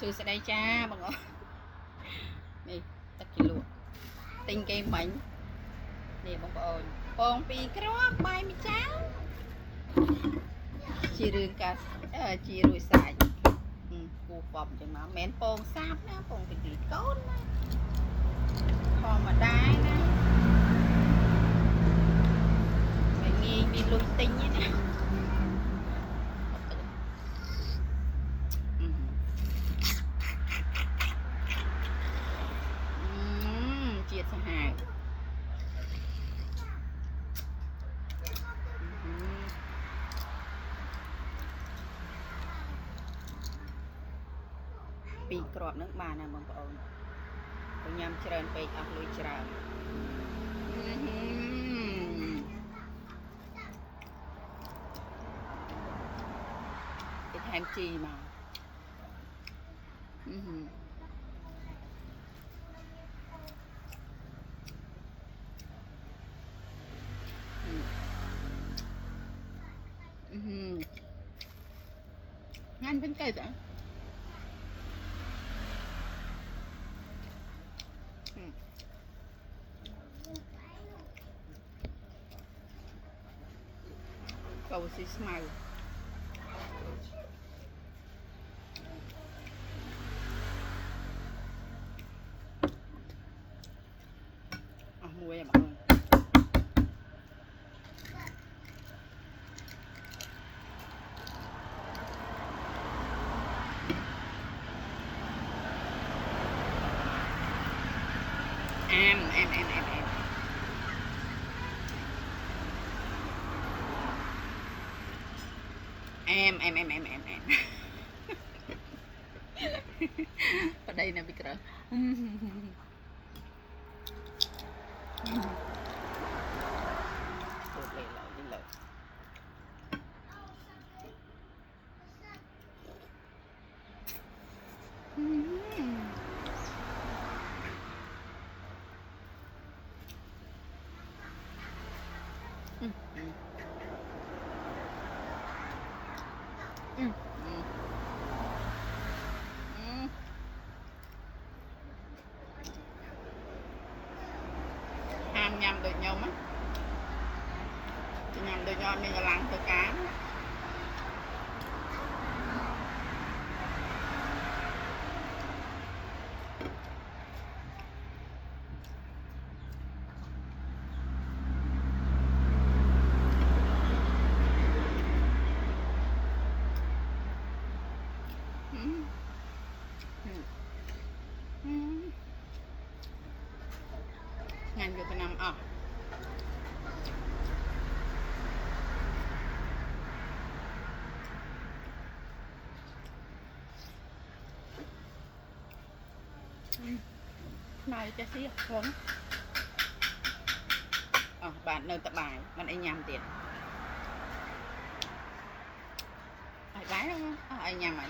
Xui sẽ đây cha bằng ngó nè tất kỳ lụa tinh cây bánh nè bông pi cái đó bay mi cháu chỉ riêng cả chỉ rồi xài củ bọc cho mà mến bông sáp nè bông thì tốt nè kho mà đai nè mày nghi đi lùi tinh nhé nè chia sang hai pi cọp nước bà nè bông bông tôi nhầm trơnไปออกลุยtrơn cái thêm chi mà ngan bên cây vậy cầu xí màu mua em mọi người em ở đây nè bị cỡ ham nhầm được nhau mất nhầm được nhau nên là lắng từ cá ngành Việt Nam này cho xí không bạn nơi tập bài bạn ấy nhầm tiền ai bái không ai nhầm ấy